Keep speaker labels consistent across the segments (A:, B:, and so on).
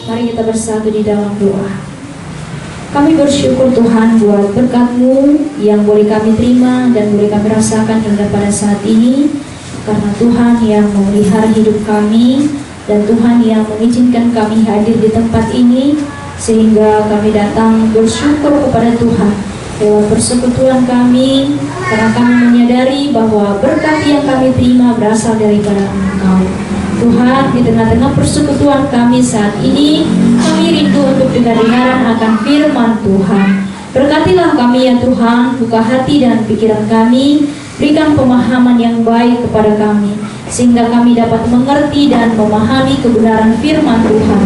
A: Mari kita bersatu di dalam doa. Kami bersyukur Tuhan buat berkat-Mu yang boleh kami terima dan boleh kami rasakan hingga pada saat ini. Karena Tuhan yang memelihara hidup kami dan Tuhan yang mengizinkan kami hadir di tempat ini, sehingga kami datang bersyukur kepada Tuhan lewat persekutuan kami, karena kami menyadari bahwa berkat yang kami terima berasal daripada Engkau. Tuhan, di tengah-tengah persekutuan kami saat ini, kami rindu untuk dengar-dengaran akan firman Tuhan. Berkatilah kami ya Tuhan, buka hati dan pikiran kami, berikan pemahaman yang baik kepada kami, sehingga kami dapat mengerti dan memahami kebenaran firman Tuhan.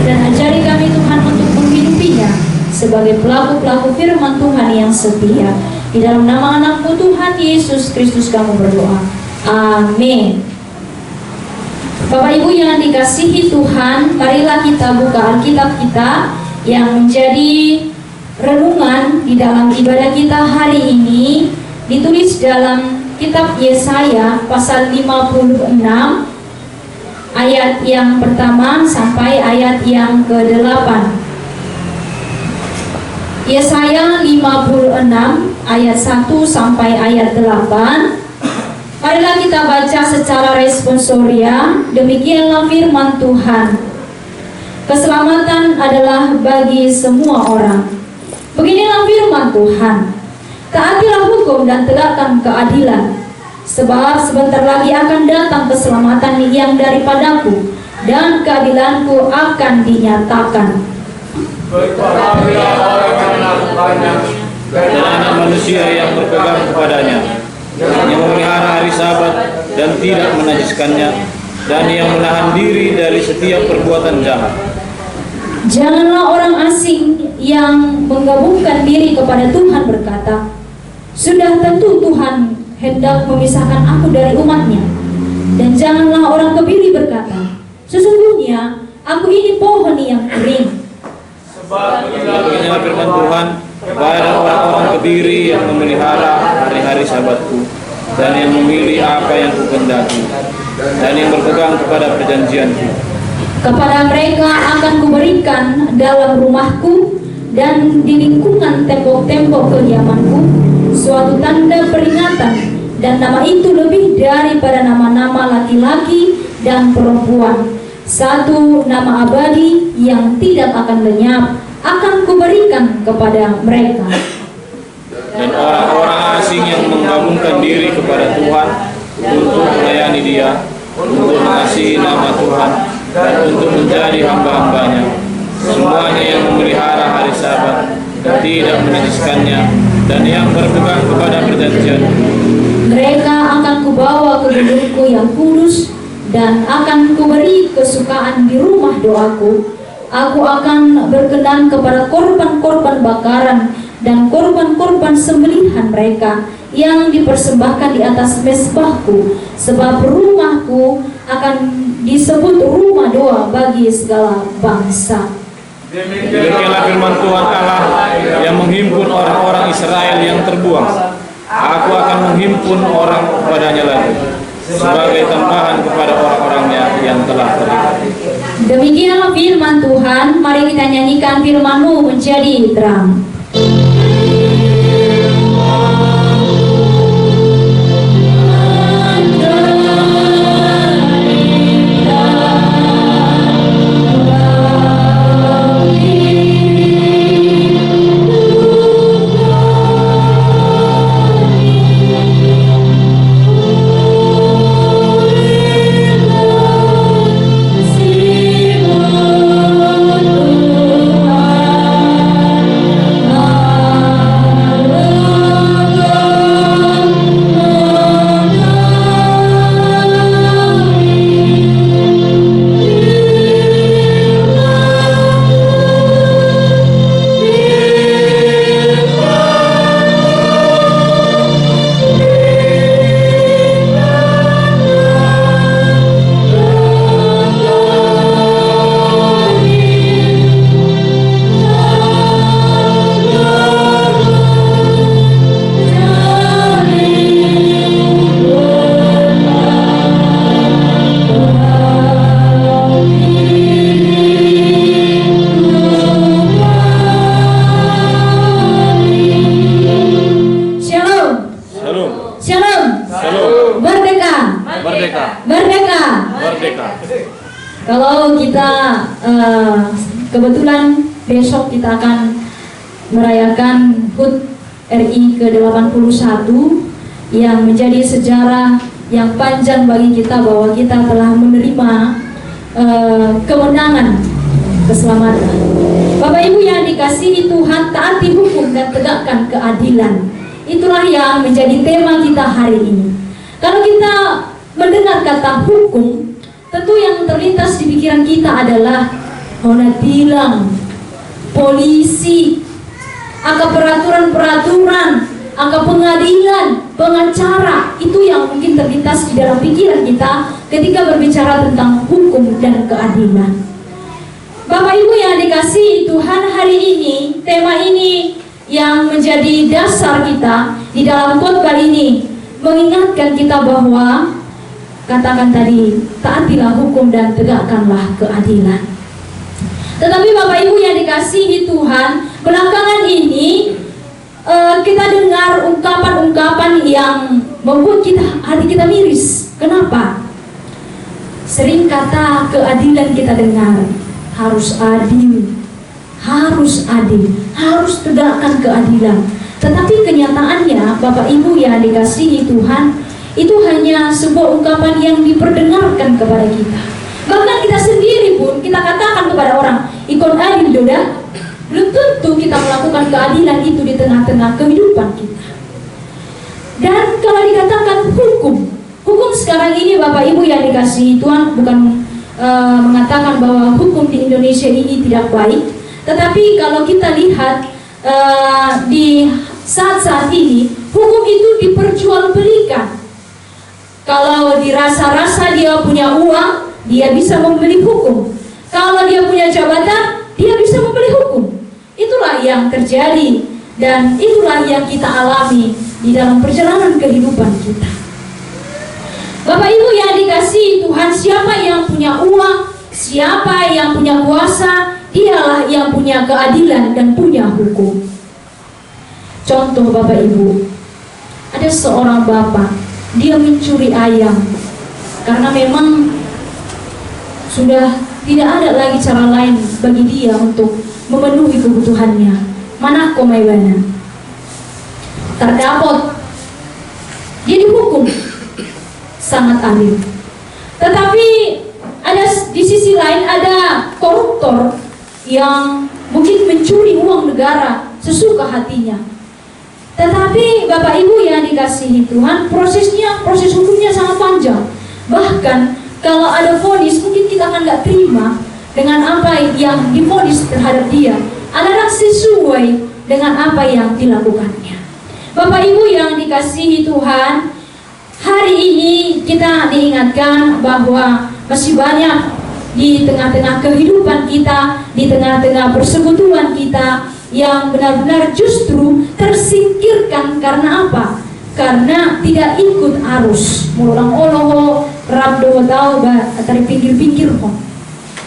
A: Dan ajari kami Tuhan untuk menghidupinya sebagai pelaku-pelaku firman Tuhan yang setia. Di dalam nama anak-Mu Tuhan Yesus Kristus kami berdoa. Amin. Bapak Ibu yang dikasihi Tuhan, marilah kita buka Alkitab kita yang menjadi renungan di dalam ibadah kita hari ini. Ditulis dalam kitab Yesaya pasal 56 ayat yang pertama sampai ayat yang ke-8. Yesaya 56 ayat 1 sampai ayat 8. Marilah kita baca secara responsoria. Demikianlah firman Tuhan. Keselamatan adalah bagi semua orang. Beginilah firman Tuhan. Taatilah hukum dan tegakkan keadilan, sebab sebentar lagi akan datang keselamatan yang daripadaku, dan keadilanku akan dinyatakan.
B: Berbahagia orang yang melakukannya, dan anak manusia yang berpegang kepadanya, yang memelihara hari Sabat dan tidak menajiskannya, dan yang menahan diri dari setiap perbuatan jahat.
A: Janganlah orang asing yang menggabungkan diri kepada Tuhan berkata, sudah tentu Tuhan hendak memisahkan aku dari umatnya. Dan janganlah orang kebiri berkata, sesungguhnya aku ini pohon yang kering.
B: Sebab beginilah firman Tuhan kepada orang-orang kebiri yang memelihara hari-hari Sabatku, dan yang memilih apa yang kukendaki, dan yang berpegang kepada perjanjianku.
A: Kepada mereka akan kuberikan dalam rumahku dan di lingkungan tembok-tembok kediamanku suatu tanda peringatan, dan nama itu lebih daripada nama-nama laki-laki dan perempuan. Satu nama abadi yang tidak akan lenyap akan kuberikan kepada mereka.
B: Dan orang-orang asing yang menggabungkan diri kepada Tuhan untuk melayani Dia, untuk mengasihi nama Tuhan, dan untuk menjadi hamba-hambanya, semuanya yang memelihara hari Sabat, tidak menajiskannya, dan yang berpegang kepada perjanjian.
A: Mereka akan kubawa ke gedungku yang kudus, dan akan kuberi kesukaan di rumah doaku. Aku akan berkenan kepada korban-korban bakaran dan korban-korban sembelihan mereka yang dipersembahkan di atas mezbahku, sebab rumahku akan disebut rumah doa bagi segala bangsa.
B: Demikianlah firman Tuhan Allah yang menghimpun orang-orang Israel yang terbuang. Aku akan menghimpun orang kepadanya lagi, sebagai tambahan kepada orang-orangnya yang telah terikat.
A: Demikianlah firman Tuhan. Mari kita nyanyikan firman-Mu menjadi terang.
B: Merdeka.
A: Merdeka.
B: Merdeka.
A: Kalau kita kebetulan besok kita akan merayakan HUT RI ke-81 yang menjadi sejarah yang panjang bagi kita bahwa kita telah menerima kemenangan keselamatan. Bapak Ibu yang dikasihi Tuhan, taati hukum dan tegakkan keadilan. Itulah yang menjadi tema kita hari ini. Kalau kita mendengar kata hukum, tentu yang terlintas di pikiran kita adalah pengadilan, polisi, angka peraturan-peraturan, angka pengadilan, pengacara. Itu yang mungkin terlintas di dalam pikiran kita ketika berbicara tentang hukum dan keadilan. Bapak Ibu yang dikasihi Tuhan, hari ini tema ini yang menjadi dasar kita di dalam khotbah ini mengingatkan kita bahwa katakan tadi, taatilah hukum dan tegakkanlah keadilan. Tetapi Bapak Ibu yang dikasihi Tuhan, belakangan ini kita dengar ungkapan-ungkapan yang membuat hati kita miris. Kenapa? Sering kata keadilan kita dengar, harus adil, harus tegakkan keadilan. Tetapi kenyataannya Bapak Ibu yang dikasihi Tuhan, itu hanya sebuah ungkapan yang diperdengarkan kepada kita. Bahkan kita sendiri pun kita katakan kepada orang, ikon adil doda. Belum tentu kita melakukan keadilan itu di tengah-tengah kehidupan kita. Dan kalau dikatakan hukum sekarang ini Bapak Ibu yang dikasihi Tuhan, bukan mengatakan bahwa hukum di Indonesia ini tidak baik, tetapi kalau kita lihat di saat-saat ini hukum itu diperjualbelikan. Kalau dirasa-rasa dia punya uang, dia bisa membeli hukum. Kalau dia punya jabatan, dia bisa membeli hukum. Itulah yang terjadi dan itulah yang kita alami di dalam perjalanan kehidupan kita. Bapak Ibu yang dikasihi Tuhan, siapa yang punya uang, siapa yang punya kuasa, dialah yang punya keadilan dan punya hukum. Contoh Bapak Ibu, ada seorang bapak, dia mencuri ayam karena memang sudah tidak ada lagi cara lain bagi dia untuk memenuhi kebutuhannya. Mana komaiwana? Terdapat, dia dihukum sangat adil. Tetapi ada di sisi lain ada koruptor yang mungkin mencuri uang negara sesuka hatinya. Tetapi Bapak Ibu yang dikasihi Tuhan, proses hukumnya sangat panjang. Bahkan kalau ada vonis, mungkin kita akan nggak terima dengan apa yang divonis terhadap dia, adalah sesuai dengan apa yang dilakukannya. Bapak Ibu yang dikasihi Tuhan, hari ini kita diingatkan bahwa masih banyak di tengah-tengah kehidupan kita, di tengah-tengah persekutuan kita yang benar-benar justru tersingkirkan karena apa? Karena tidak ikut arus. Mulang oloho rabdo tau dari pinggir-pinggir kok.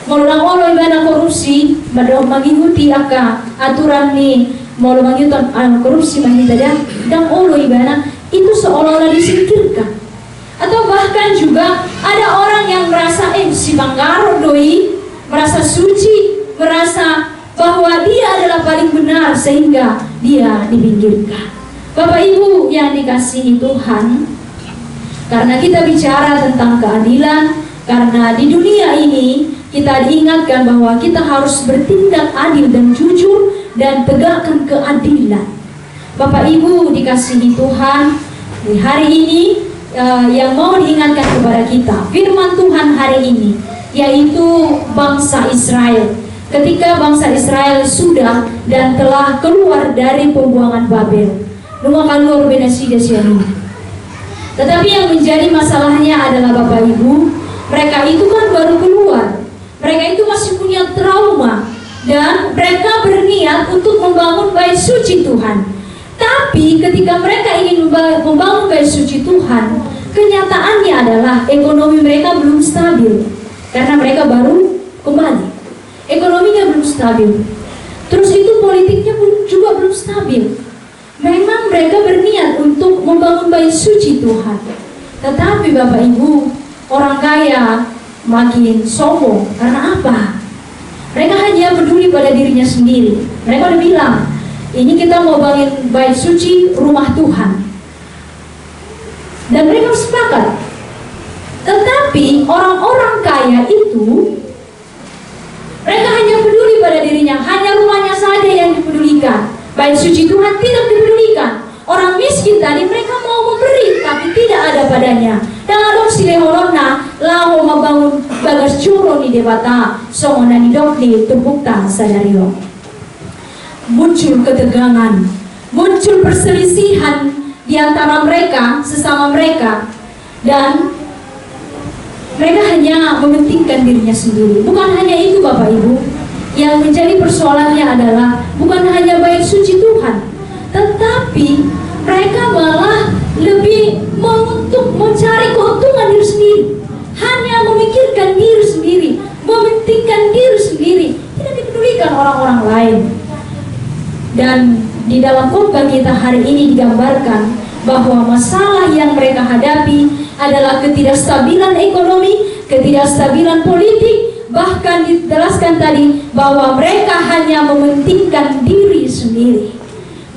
A: Mulang olo ibana korupsi, badau mengikuti aturan nih, mau mengiton korupsi mahita dan olo ibana itu seolah-olah disingkirkan. Atau bahkan juga ada orang yang merasa si Banggaro doi merasa suci, merasa bahwa dia adalah paling benar sehingga dia dipinggirkan. Bapak Ibu yang dikasihi Tuhan, karena kita bicara tentang keadilan, karena di dunia ini kita diingatkan bahwa kita harus bertindak adil dan jujur dan tegakkan keadilan. Bapak Ibu dikasihi Tuhan, di hari ini yang mau diingatkan kepada kita firman Tuhan hari ini, yaitu bangsa Israel. Ketika bangsa Israel sudah dan telah keluar dari pembuangan Babel, keluar benasi dasiani. Tetapi yang menjadi masalahnya adalah Bapak Ibu, mereka itu kan baru keluar, mereka itu masih punya trauma dan mereka berniat untuk membangun bait suci Tuhan. Tapi ketika mereka ingin membangun bait suci Tuhan, kenyataannya adalah ekonomi mereka belum stabil karena mereka baru kembali. Ekonominya belum stabil. Terus itu politiknya pun juga belum stabil. Memang mereka berniat untuk membangun bait suci Tuhan. Tetapi Bapak Ibu, orang kaya makin sombong. Karena apa? Mereka hanya peduli pada dirinya sendiri. Mereka udah bilang, ini kita mau bangun bait suci, rumah Tuhan. Dan mereka sepakat. Tetapi orang-orang kaya itu, mereka hanya peduli pada dirinya, hanya rumahnya saja yang dipedulikan. Bait suci Tuhan tidak dipedulikan. Orang miskin tadi mereka mau memberi, tapi tidak ada padanya. Dan adong sileholona, lao mabangun bagas curo ni debata, songona ni dokli tubukta sadario. Muncul ketegangan, muncul perselisihan di antara mereka, sesama mereka, dan mereka hanya mementingkan dirinya sendiri. Bukan hanya itu Bapak Ibu, yang menjadi persoalannya adalah bukan hanya bait suci Tuhan, tetapi mereka malah lebih mencari keuntungan diri sendiri, hanya memikirkan diri sendiri, mementingkan diri sendiri, tidak dipedulikan orang-orang lain. Dan di dalam khotbah kita hari ini digambarkan bahwa masalah yang mereka hadapi adalah ketidakstabilan ekonomi, ketidakstabilan politik, bahkan dijelaskan tadi bahwa mereka hanya mementingkan diri sendiri.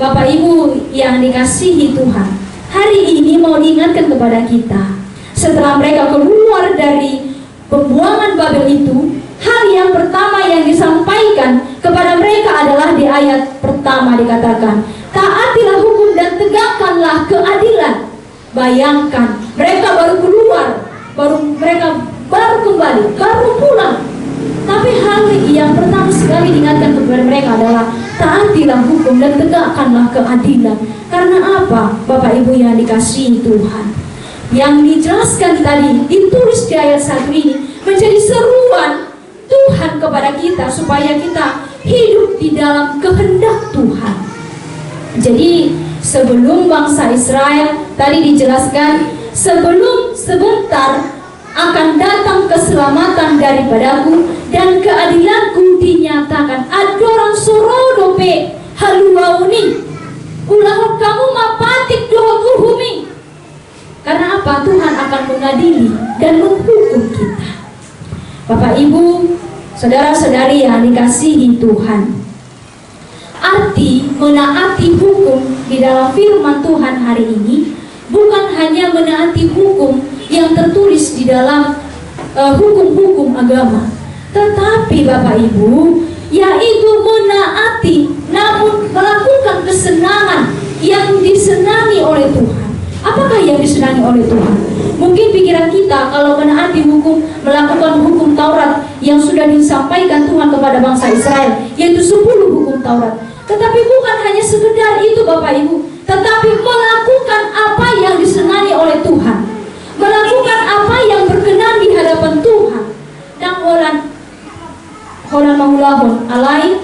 A: Bapak Ibu yang dikasihi Tuhan, hari ini mau diingatkan kepada kita, setelah mereka keluar dari pembuangan Babel itu, hal yang pertama yang disampaikan kepada mereka adalah di ayat pertama dikatakan, taatilah hukum dan tegakkanlah keadilan. Bayangkan, mereka baru keluar, mereka baru kembali, baru pulang. Tapi hal yang pertama sekali diingatkan kepada mereka adalah taatilah hukum dan tegakkanlah keadilan. Karena apa, Bapak Ibu yang dikasihi Tuhan? Yang dijelaskan tadi, ditulis di ayat 1 ini, menjadi seruan Tuhan kepada kita supaya kita hidup di dalam kehendak Tuhan. Jadi sebelum bangsa Israel tadi dijelaskan, sebelum sebentar akan datang keselamatan daripadaku dan keadilanku dinyatakan. Adoran sorodope haluauni ulahot kamu mapatik dohokuhumi. Karena apa? Tuhan akan mengadili dan menghukum kita. Bapak Ibu, saudara-saudari yang dikasihi Tuhan, arti menaati hukum di dalam firman Tuhan hari ini bukan hanya menaati hukum yang tertulis di dalam hukum-hukum agama, tetapi Bapak Ibu, yaitu menaati namun melakukan kesenangan yang disenangi oleh Tuhan. Apakah yang disenangi oleh Tuhan? Mungkin pikiran kita kalau menaati hukum, melakukan hukum Taurat yang sudah disampaikan Tuhan kepada bangsa Israel, yaitu 10 hukum Taurat. Tetapi bukan hanya sekedar itu Bapak Ibu, tetapi melakukan apa yang disenangi oleh Tuhan, melakukan apa yang berkenan di hadapan Tuhan. Dan holan mahulahon alai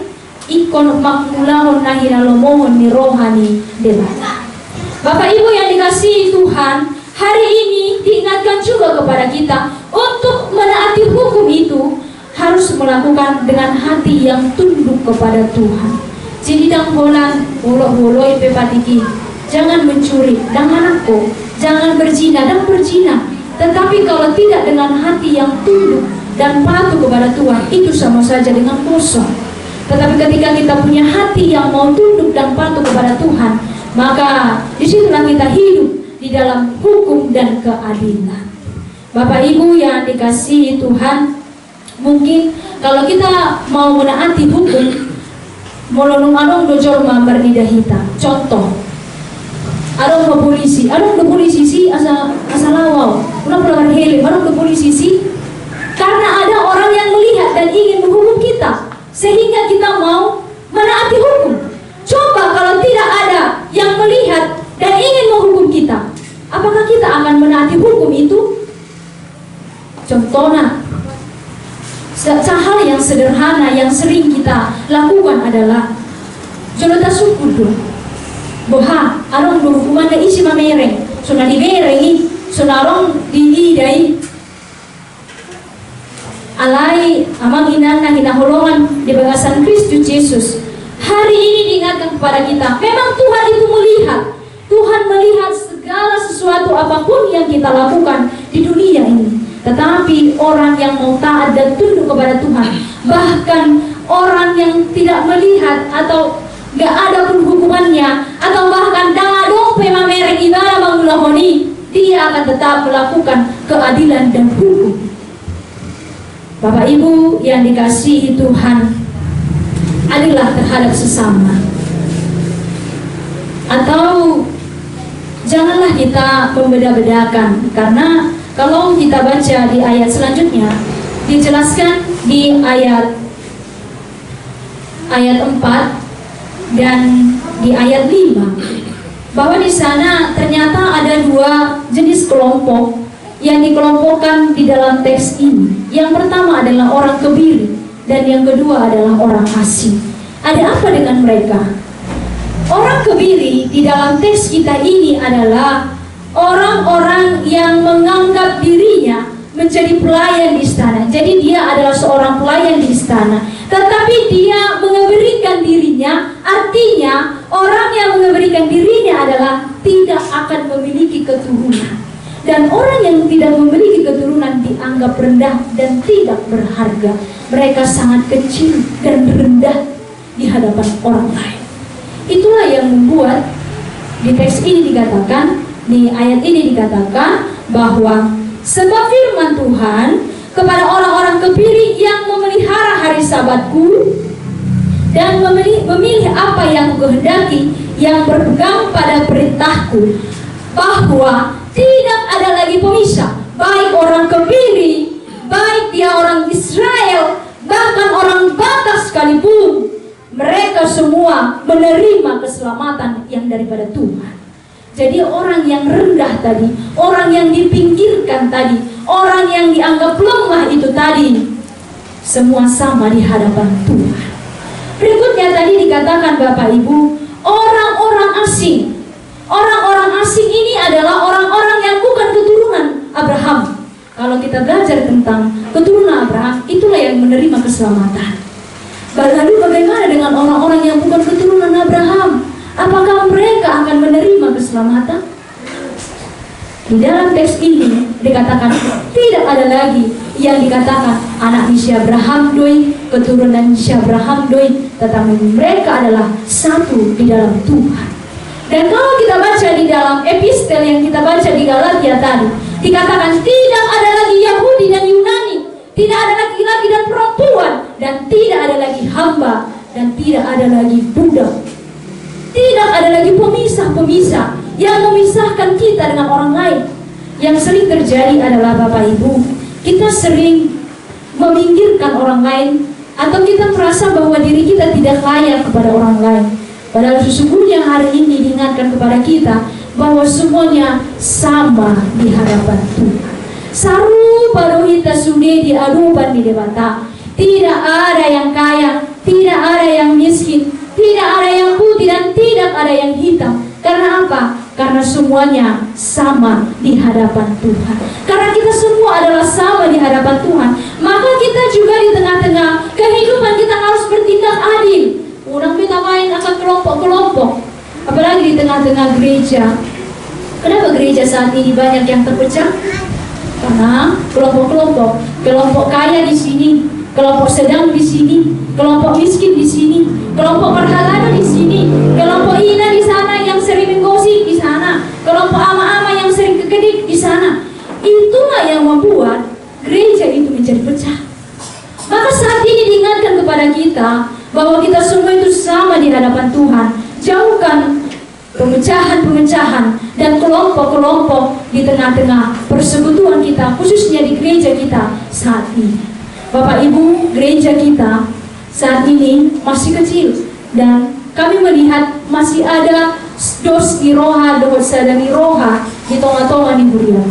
A: ikon makmulahon nahira lomohon ni rohani debata. Bapak Ibu yang dikasihi Tuhan, hari ini diingatkan juga kepada kita untuk menaati hukum itu harus melakukan dengan hati yang tunduk kepada Tuhan. Jadi dang holan boloi pepatiki, jangan mencuri, dang anakku, jangan berzina, dang berzina. Tetapi kalau tidak dengan hati yang tunduk dan patuh kepada Tuhan, itu sama saja dengan kosong. Tetapi ketika kita punya hati yang mau tunduk dan patuh kepada Tuhan, maka disitulah kita hidup di dalam hukum dan keadilan. Bapak Ibu yang dikasihi Tuhan, mungkin kalau kita mau menaati hukum, molonong adong dojor mambar di dahita. Contoh, adong ke polisi si asa lawau, una pelanggar helm, adong ke polisi si, karena ada orang yang melihat dan ingin menghukum kita, sehingga kita mau menaati hukum. Coba kalau tidak ada yang melihat dan ingin menghukum kita, apakah kita akan menaati hukum itu? Contohnya, hal yang sederhana yang sering kita lakukan adalah jolota sukudu boha arong hukuman da isi mamereng suna diberengi suna arong diidai alai amang inana hinaholongan di bagasan Kristus Yesus. Hari ini diingatkan kepada kita, memang Tuhan itu melihat, Tuhan melihat segala sesuatu apapun yang kita lakukan di dunia ini. Tetapi orang yang mau taat dan tunduk kepada Tuhan, bahkan orang yang tidak melihat atau gak ada pun hukumannya, atau bahkan dong pemamerek ibadah mangulahoni, dia akan tetap melakukan keadilan dan hukum. Bapak Ibu yang dikasihi Tuhan, adillah terhadap sesama. Atau janganlah kita membeda-bedakan, karena kalau kita baca di ayat selanjutnya, dijelaskan di ayat 4 dan di ayat 5 bahwa di sana ternyata ada dua jenis kelompok yang dikelompokkan di dalam teks ini. Yang pertama adalah orang kebiri dan yang kedua adalah orang asing. Ada apa dengan mereka? Orang kebiri di dalam teks kita ini adalah orang-orang yang menganggap dirinya menjadi pelayan di istana. Jadi dia adalah seorang pelayan di istana, tetapi dia mengaberikan dirinya. Artinya orang yang mengaberikan dirinya adalah tidak akan memiliki keturunan. Dan orang yang tidak memiliki keturunan dianggap rendah dan tidak berharga. Mereka sangat kecil dan rendah di hadapan orang lain. Itulah yang membuat di teks ini dikatakan, di ayat ini dikatakan bahwa sebab firman Tuhan kepada orang-orang kebiri yang memelihara hari Sabatku dan memilih apa yang kukehendaki, yang berpegang pada perintahku, bahwa tidak ada lagi pemisah, baik orang kebiri, baik dia orang Israel, bahkan orang Batak sekalipun, mereka semua menerima keselamatan yang daripada Tuhan. Jadi orang yang rendah tadi, orang yang dipinggirkan tadi, orang yang dianggap lemah itu tadi, semua sama di hadapan Tuhan. Berikutnya tadi dikatakan Bapak Ibu, orang-orang asing. Orang-orang asing ini adalah orang-orang yang bukan keturunan Abraham. Kalau kita belajar tentang keturunan Abraham, itulah yang menerima keselamatan. Lalu bagaimana dengan orang-orang yang bukan keturunan Abraham? Apakah mereka akan menerima keselamatan? Di dalam teks ini dikatakan tidak ada lagi yang dikatakan anak si Abraham doi, keturunan si Abraham doi, tetapi mereka adalah satu di dalam Tuhan. Dan kalau kita baca di dalam epistel yang kita baca di Galatia tadi, dikatakan tidak ada lagi Yahudi dan Yunani, tidak ada laki-laki dan perempuan, dan tidak ada lagi hamba, dan tidak ada lagi budak. Tidak ada lagi pemisah-pemisah yang memisahkan kita dengan orang lain. Yang sering terjadi adalah Bapak Ibu, kita sering meminggirkan orang lain, atau kita merasa bahwa diri kita tidak layak kepada orang lain. Padahal sesungguhnya hari ini diingatkan kepada kita bahwa semuanya sama di hadapan Tuhan. Saru paruhita sude di aduban di debata. Tidak ada yang kaya, tidak ada yang miskin, tidak ada yang putih dan tidak ada yang hitam. Karena apa? Karena semuanya sama di hadapan Tuhan. Karena kita semua adalah sama di hadapan Tuhan, maka kita juga di tengah-tengah kehidupan kita harus bertindak adil. Orang kita main akan kelompok-kelompok, apalagi di tengah-tengah gereja. Kenapa gereja saat ini banyak yang terpecah? Karena kelompok-kelompok, kelompok kaya di sini, kelompok sedang di sini, kelompok miskin di sini, kelompok berhalana di sini, kelompok ina di sana yang sering menggosip di sana, kelompok ama-ama yang sering kekedik di sana. Itulah yang membuat gereja itu menjadi pecah. Maka saat ini diingatkan kepada kita bahwa kita semua itu sama di hadapan Tuhan. Jauhkan pemecahan-pemecahan dan kelompok-kelompok di tengah-tengah persekutuan kita, khususnya di gereja kita saat ini. Bapak Ibu, gereja kita saat ini masih kecil dan kami melihat masih ada dos di roha, dos sadari roha di tonga-tonga di Burian.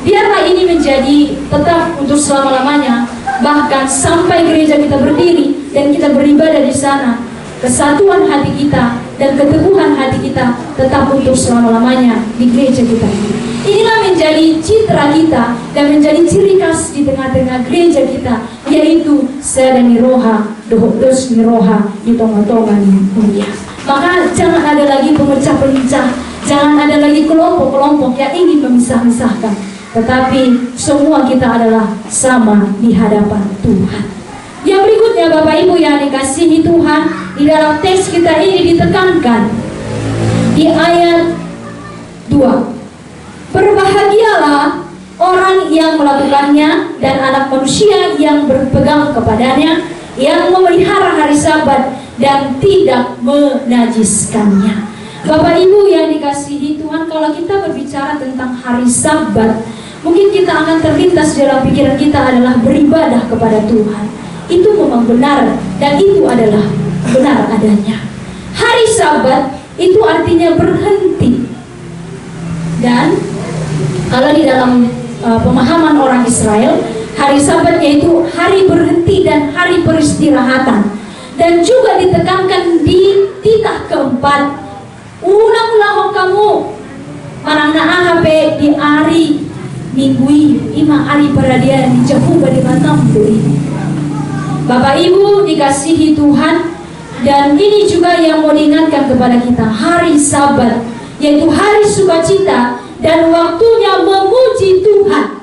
A: Biarlah ini menjadi tetap untuk selama-lamanya, bahkan sampai gereja kita berdiri dan kita beribadah di sana, kesatuan hati kita dan keteguhan hati kita tetap untuk selama-lamanya di gereja kita ini. Inilah menjadi citra kita dan menjadi ciri khas di tengah-tengah gereja kita, yaitu sadani roha, dos ni roha di tonga-tonga ni Burian. Maka jangan ada lagi pemecah-pemecah, jangan ada lagi kelompok-kelompok yang ingin memisah-misahkan. tetapi semua kita adalah sama di hadapan Tuhan. Yang berikutnya Bapak Ibu yang dikasihi Tuhan, di dalam teks kita ini ditekankan di ayat 2. Berbahagialah orang yang melakukannya dan anak manusia yang berpegang kepadanya, yang memelihara hari Sabat dan tidak menajiskannya. Bapak Ibu yang dikasihi Tuhan, kalau kita berbicara tentang hari Sabat, mungkin kita akan terlintas dalam pikiran kita adalah beribadah kepada Tuhan. Itu memang benar dan itu adalah benar adanya. Hari Sabat itu artinya berhenti. Dan kalau di dalam pemahaman orang Israel, hari Sabat yaitu hari berhenti dan hari peristirahatan. Dan juga ditekankan di titah keempat, ulang-ulang kamu marangna AHP di hari minggu ima hari peradian di Jahu di Matampuri. Bapak Ibu dikasihi Tuhan, dan ini juga yang mau diingatkan kepada kita, hari Sabat yaitu hari sukacita dan waktunya memuji Tuhan.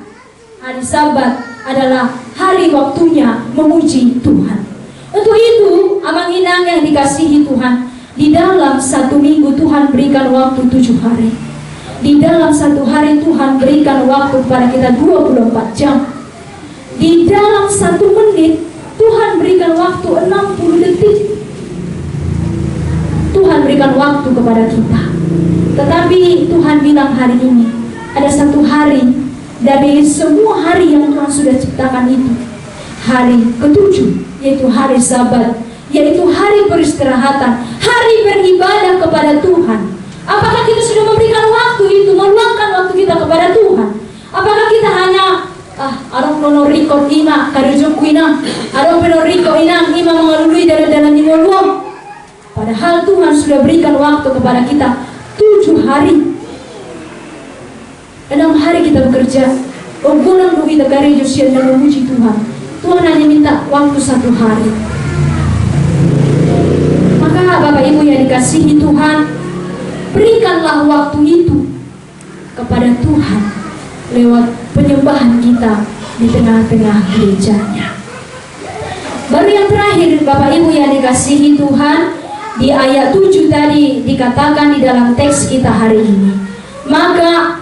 A: Hari Sabat adalah hari waktunya memuji Tuhan. Untuk itu, Abang Inang yang dikasihi Tuhan, di dalam satu minggu Tuhan berikan waktu 7 hari. Di dalam satu hari Tuhan berikan waktu kepada kita 24 jam. Di dalam 1 menit Tuhan berikan waktu 60 detik. Tuhan berikan waktu kepada kita. Tetapi Tuhan bilang hari ini ada satu hari dari semua hari yang Tuhan sudah ciptakan itu, hari ke-7, yaitu hari Sabat, yaitu hari peristirahatan, hari beribadah kepada Tuhan. Apakah kita sudah memberikan waktu itu, meluangkan waktu kita kepada Tuhan? Apakah kita hanya arong nono riko ina karujuk ina, arong nono riko ina ima mengalului dalam nyolong? Padahal Tuhan sudah berikan waktu kepada kita 7 hari. 6 hari kita bekerja, bulan kita karya Josian dan memuji Tuhan. Tuhan hanya minta waktu 1 hari. Maka Bapak Ibu yang dikasihi Tuhan, berikanlah waktu itu kepada Tuhan lewat penyembahan kita di tengah-tengah gerejanya. Baru yang terakhir Bapak Ibu yang dikasihi Tuhan, di ayat 7 tadi dikatakan di dalam teks kita hari ini, maka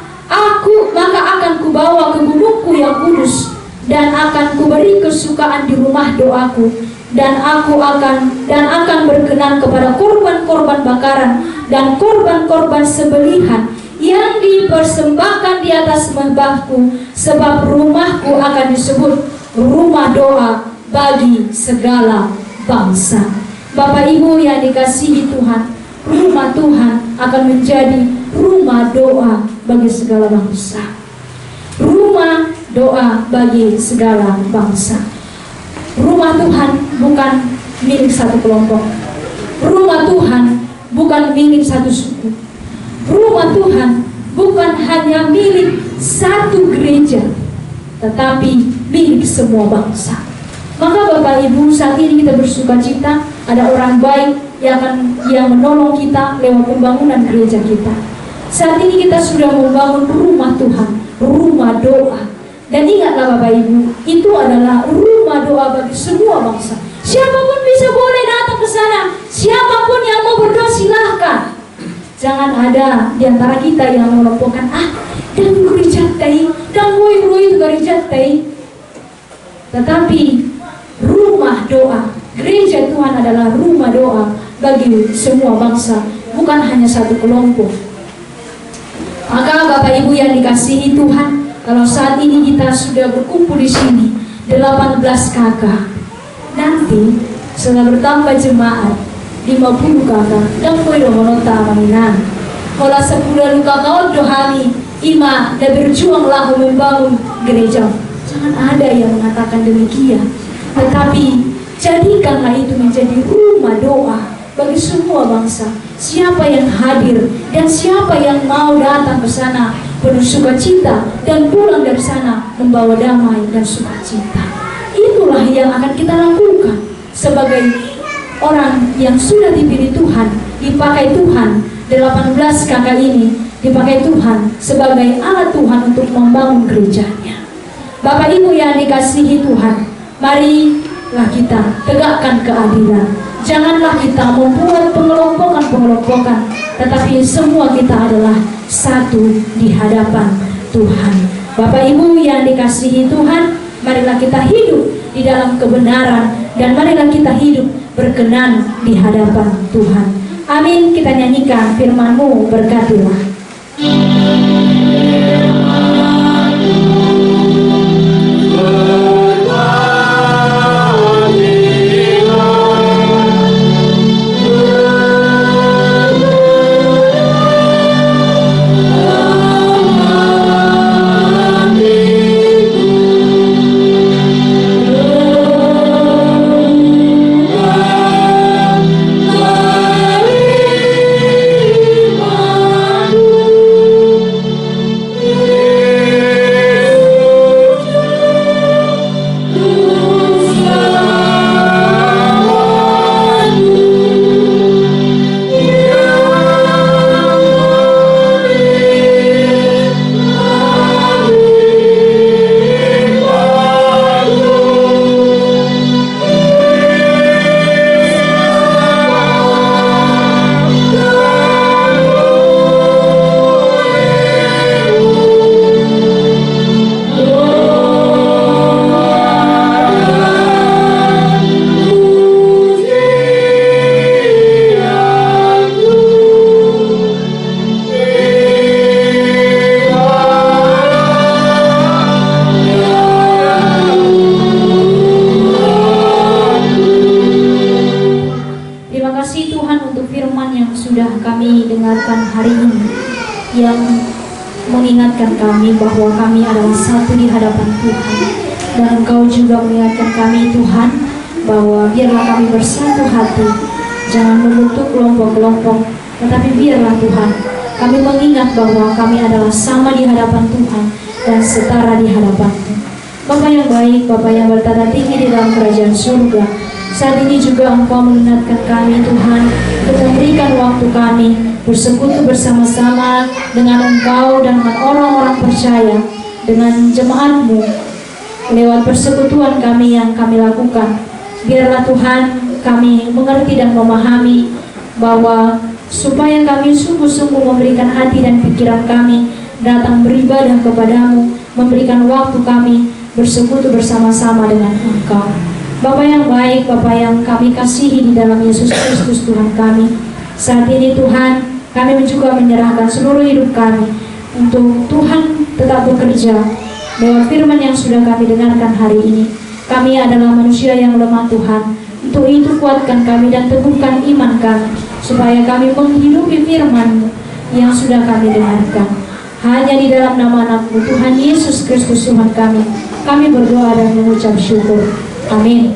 A: akan kubawa ke gunungku yang kudus, dan akan kuberi kesukaan di rumah doaku, dan akan berkenan kepada korban-korban bakaran dan korban-korban sembelihan yang dipersembahkan di atas mezbahku, sebab rumahku akan disebut rumah doa bagi segala bangsa. Bapak Ibu yang dikasihi Tuhan, rumah Tuhan akan menjadi rumah doa bagi segala bangsa. Rumah doa bagi segala bangsa. Rumah Tuhan bukan milik satu kelompok. Rumah Tuhan bukan milik satu suku. Rumah Tuhan bukan hanya milik satu gereja, tetapi milik semua bangsa. Maka Bapak Ibu, saat ini kita bersuka cita, ada orang baik yang menolong kita lewat pembangunan gereja kita. Saat ini kita sudah membangun rumah Tuhan, rumah doa. Dan ingatlah Bapak Ibu, itu adalah rumah doa bagi semua bangsa. Siapapun bisa boleh datang ke sana. Siapapun yang mau berdoa silahkan. Jangan ada di antara kita yang mengelompokkan, dan gereja tai, dan woi gereja tai. Tetapi rumah doa, gereja Tuhan adalah rumah doa bagi semua bangsa, bukan hanya satu kelompok. Maka Bapak Ibu yang dikasihi Tuhan, kalau saat ini kita sudah berkumpul di sini 18 kakak, nanti setelah bertambah jemaat 50 kakak, dan kowe menonton mainan. Kalau 10 kakak dohani ima dan berjuanglah membangun gereja. Jangan ada yang mengatakan demikian, tetapi jadikanlah itu menjadi rumah doa bagi semua bangsa. Siapa yang hadir dan siapa yang mau datang ke sana penuh sukacita dan pulang dari sana membawa damai dan sukacita. Itulah yang akan kita lakukan sebagai orang yang sudah dipilih Tuhan, dipakai Tuhan. 18 kakak ini dipakai Tuhan sebagai alat Tuhan untuk membangun gerejanya. Bapak Ibu yang dikasihi Tuhan, marilah kita tegakkan keadilan. Janganlah kita membuat pengelompokan-pengelompokan, tetapi semua kita adalah satu di hadapan Tuhan. Bapak Ibu yang dikasihi Tuhan, marilah kita hidup di dalam kebenaran dan marilah kita hidup berkenan di hadapan Tuhan. Amin. Kita nyanyikan firman-Mu, berkatilah. Yang mengingatkan kami bahwa kami adalah satu di hadapan Tuhan, dan Engkau juga mengingatkan kami Tuhan bahwa biarlah kami bersatu hati, jangan membentuk kelompok-kelompok, tetapi biarlah Tuhan kami mengingat bahwa kami adalah sama di hadapan Tuhan dan setara di hadapan-Mu. Bapa yang baik, Bapa yang bertata tinggi di dalam kerajaan surga, saat ini juga Engkau mengingatkan kami Tuhan untuk memberikan waktu kami bersekutu bersama-sama dengan Engkau dan dengan orang-orang percaya, dengan jemaat-Mu lewat persekutuan kami yang kami lakukan. Biarlah Tuhan kami mengerti dan memahami bahwa supaya kami sungguh-sungguh memberikan hati dan pikiran kami datang beribadah kepada-Mu, memberikan waktu kami bersekutu bersama-sama dengan Engkau. Bapa yang baik, Bapa yang kami kasihi di dalam Yesus Kristus Tuhan kami, saat ini Tuhan kami juga menyerahkan seluruh hidup kami untuk Tuhan tetap bekerja lewat firman yang sudah kami dengarkan hari ini. Kami adalah manusia yang lemah Tuhan. Untuk itu kuatkan kami dan teguhkan iman kami, supaya kami menghidupi firman yang sudah kami dengarkan. Hanya di dalam nama Anak-Mu Tuhan Yesus Kristus Tuhan kami berdoa dan mengucap syukur. Amin.